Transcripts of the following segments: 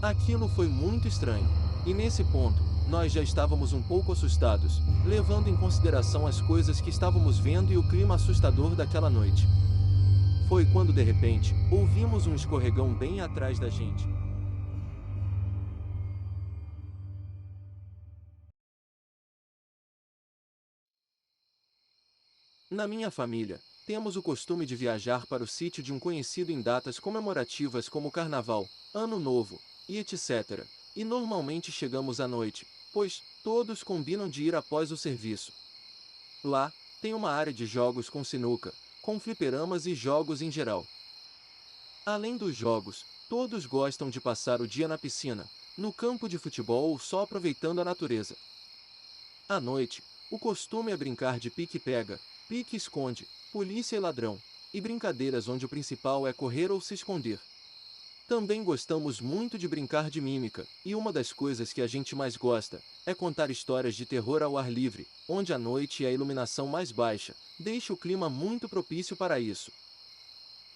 Aquilo foi muito estranho. E nesse ponto, nós já estávamos um pouco assustados, levando em consideração as coisas que estávamos vendo e o clima assustador daquela noite. Foi quando de repente, ouvimos um escorregão bem atrás da gente. Na minha família, temos o costume de viajar para o sítio de um conhecido em datas comemorativas como Carnaval, Ano Novo, e etc. E normalmente chegamos à noite, pois todos combinam de ir após o serviço. Lá, tem uma área de jogos com sinuca, com fliperamas e jogos em geral. Além dos jogos, todos gostam de passar o dia na piscina, no campo de futebol ou só aproveitando a natureza. À noite, o costume é brincar de pique-pega, pique-esconde, polícia e ladrão, e brincadeiras onde o principal é correr ou se esconder. Também gostamos muito de brincar de mímica, e uma das coisas que a gente mais gosta é contar histórias de terror ao ar livre, onde a noite e a iluminação mais baixa deixa o clima muito propício para isso.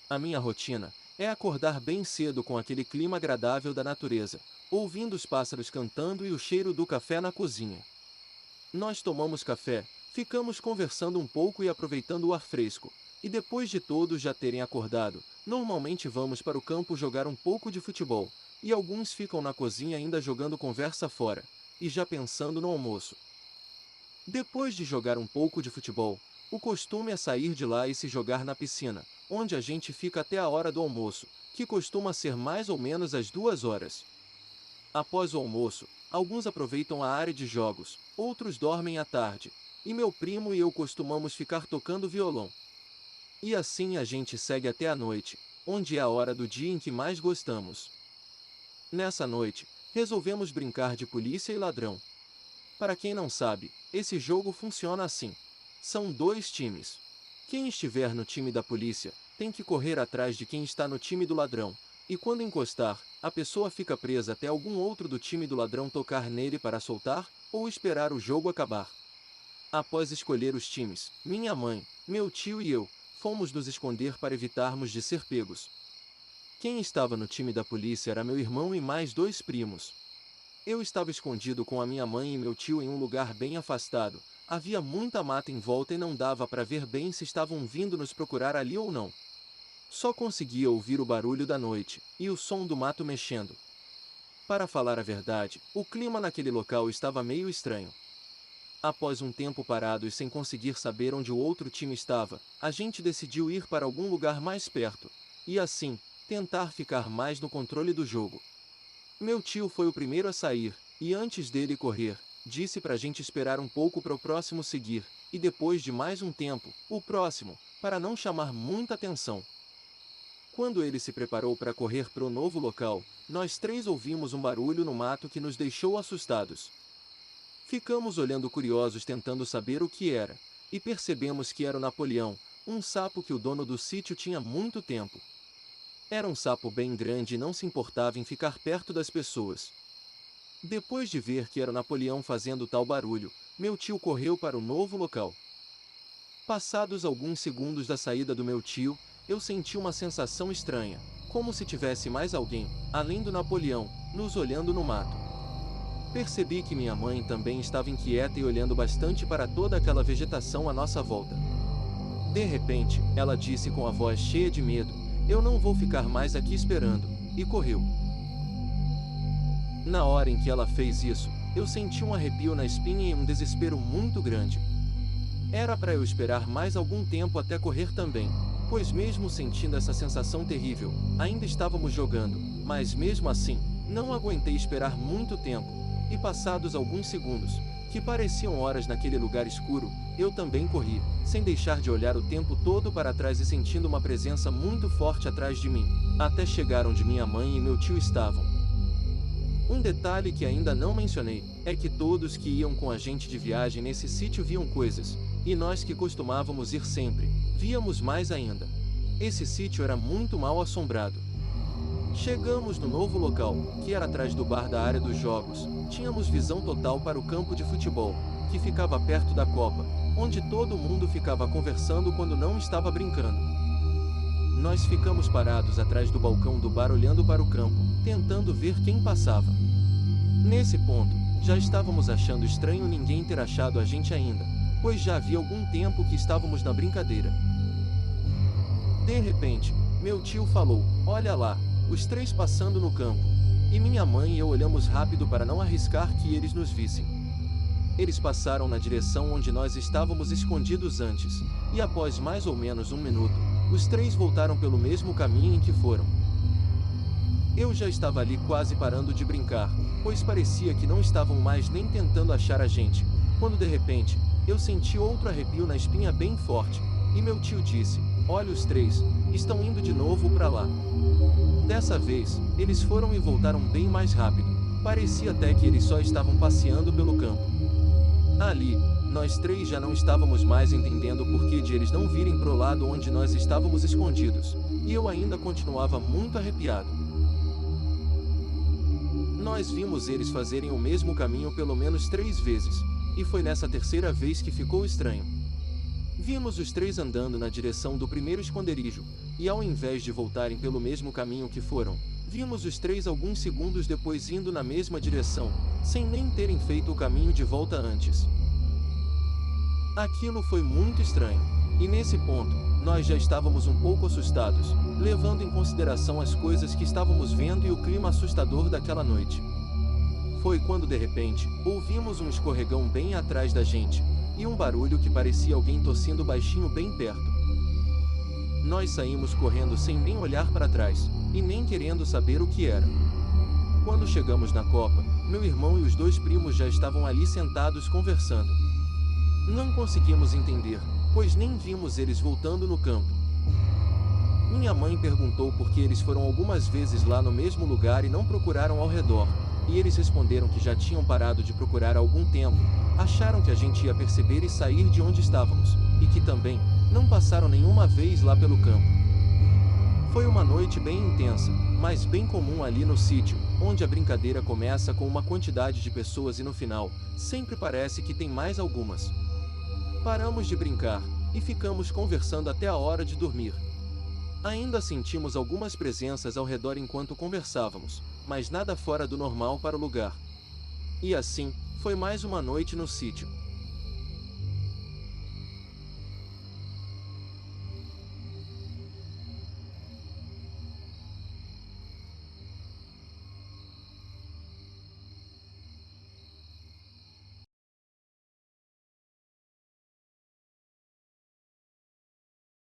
A minha rotina é acordar bem cedo com aquele clima agradável da natureza, ouvindo os pássaros cantando e o cheiro do café na cozinha. Nós tomamos café, ficamos conversando um pouco e aproveitando o ar fresco, e depois de todos já terem acordado, normalmente vamos para o campo jogar um pouco de futebol, e alguns ficam na cozinha ainda jogando conversa fora, e já pensando no almoço. Depois de jogar um pouco de futebol, o costume é sair de lá e se jogar na piscina, onde a gente fica até a hora do almoço, que costuma ser mais ou menos às 2 horas. Após o almoço, alguns aproveitam a área de jogos, outros dormem à tarde, e meu primo e eu costumamos ficar tocando violão. E assim a gente segue até a noite, onde é a hora do dia em que mais gostamos. Nessa noite, resolvemos brincar de polícia e ladrão. Para quem não sabe, esse jogo funciona assim. São dois times. Quem estiver no time da polícia, tem que correr atrás de quem está no time do ladrão, e quando encostar, a pessoa fica presa até algum outro do time do ladrão tocar nele para soltar, ou esperar o jogo acabar. Após escolher os times, minha mãe, meu tio e eu, fomos nos esconder para evitarmos de ser pegos. Quem estava no time da polícia era meu irmão e mais 2 primos. Eu estava escondido com a minha mãe e meu tio em um lugar bem afastado, havia muita mata em volta e não dava para ver bem se estavam vindo nos procurar ali ou não. Só conseguia ouvir o barulho da noite, e o som do mato mexendo. Para falar a verdade, o clima naquele local estava meio estranho. Após um tempo parado e sem conseguir saber onde o outro time estava, a gente decidiu ir para algum lugar mais perto, e assim, tentar ficar mais no controle do jogo. Meu tio foi o primeiro a sair, e antes dele correr, disse pra gente esperar um pouco para o próximo seguir, e depois de mais um tempo, o próximo, para não chamar muita atenção. Quando ele se preparou para correr para o novo local, nós três ouvimos um barulho no mato que nos deixou assustados. Ficamos olhando curiosos tentando saber o que era, e percebemos que era o Napoleão, um sapo que o dono do sítio tinha há muito tempo. Era um sapo bem grande e não se importava em ficar perto das pessoas. Depois de ver que era o Napoleão fazendo tal barulho, meu tio correu para o novo local. Passados alguns segundos da saída do meu tio, eu senti uma sensação estranha, como se tivesse mais alguém, além do Napoleão, nos olhando no mato. Percebi que minha mãe também estava inquieta e olhando bastante para toda aquela vegetação à nossa volta. De repente, ela disse com a voz cheia de medo: "Eu não vou ficar mais aqui esperando", e correu. Na hora em que ela fez isso, eu senti um arrepio na espinha e um desespero muito grande. Era para eu esperar mais algum tempo até correr também, pois mesmo sentindo essa sensação terrível, ainda estávamos jogando, mas mesmo assim, não aguentei esperar muito tempo, e passados alguns segundos, que pareciam horas naquele lugar escuro, eu também corri, sem deixar de olhar o tempo todo para trás e sentindo uma presença muito forte atrás de mim, até chegar onde minha mãe e meu tio estavam. Um detalhe que ainda não mencionei, é que todos que iam com a gente de viagem nesse sítio viam coisas, e nós que costumávamos ir sempre, víamos mais ainda. Esse sítio era muito mal assombrado. Chegamos no novo local, que era atrás do bar da área dos jogos, tínhamos visão total para o campo de futebol, que ficava perto da copa, onde todo mundo ficava conversando quando não estava brincando. Nós ficamos parados atrás do balcão do bar olhando para o campo, tentando ver quem passava. Nesse ponto, já estávamos achando estranho ninguém ter achado a gente ainda, pois já havia algum tempo que estávamos na brincadeira. De repente, meu tio falou: "Olha lá, os três passando no campo." E minha mãe e eu olhamos rápido para não arriscar que eles nos vissem. Eles passaram na direção onde nós estávamos escondidos antes, e após mais ou menos 1 minuto, os três voltaram pelo mesmo caminho em que foram. Eu já estava ali quase parando de brincar, pois parecia que não estavam mais nem tentando achar a gente, quando de repente, eu senti outro arrepio na espinha bem forte, e meu tio disse: "Olha, os três estão indo de novo para lá." Dessa vez, eles foram e voltaram bem mais rápido, parecia até que eles só estavam passeando pelo campo. Ali, nós três já não estávamos mais entendendo o porquê de eles não virem pro lado onde nós estávamos escondidos, e eu ainda continuava muito arrepiado. Nós vimos eles fazerem o mesmo caminho pelo menos 3 vezes, e foi nessa terceira vez que ficou estranho. Vimos os três andando na direção do primeiro esconderijo, e ao invés de voltarem pelo mesmo caminho que foram, vimos os três alguns segundos depois indo na mesma direção, sem nem terem feito o caminho de volta antes. Aquilo foi muito estranho, e nesse ponto, nós já estávamos um pouco assustados, levando em consideração as coisas que estávamos vendo e o clima assustador daquela noite. Foi quando de repente, ouvimos um escorregão bem atrás da gente, e um barulho que parecia alguém tossindo baixinho bem perto. Nós saímos correndo sem nem olhar para trás, e nem querendo saber o que era. Quando chegamos na copa, meu irmão e os 2 primos já estavam ali sentados conversando. Não conseguimos entender, pois nem vimos eles voltando no campo. Minha mãe perguntou por que eles foram algumas vezes lá no mesmo lugar e não procuraram ao redor, e eles responderam que já tinham parado de procurar há algum tempo, acharam que a gente ia perceber e sair de onde estávamos, e que também não passaram nenhuma vez lá pelo campo. Foi uma noite bem intensa, mas bem comum ali no sítio, onde a brincadeira começa com uma quantidade de pessoas e no final, sempre parece que tem mais algumas. Paramos de brincar, e ficamos conversando até a hora de dormir. Ainda sentimos algumas presenças ao redor enquanto conversávamos, mas nada fora do normal para o lugar. E assim, foi mais uma noite no sítio.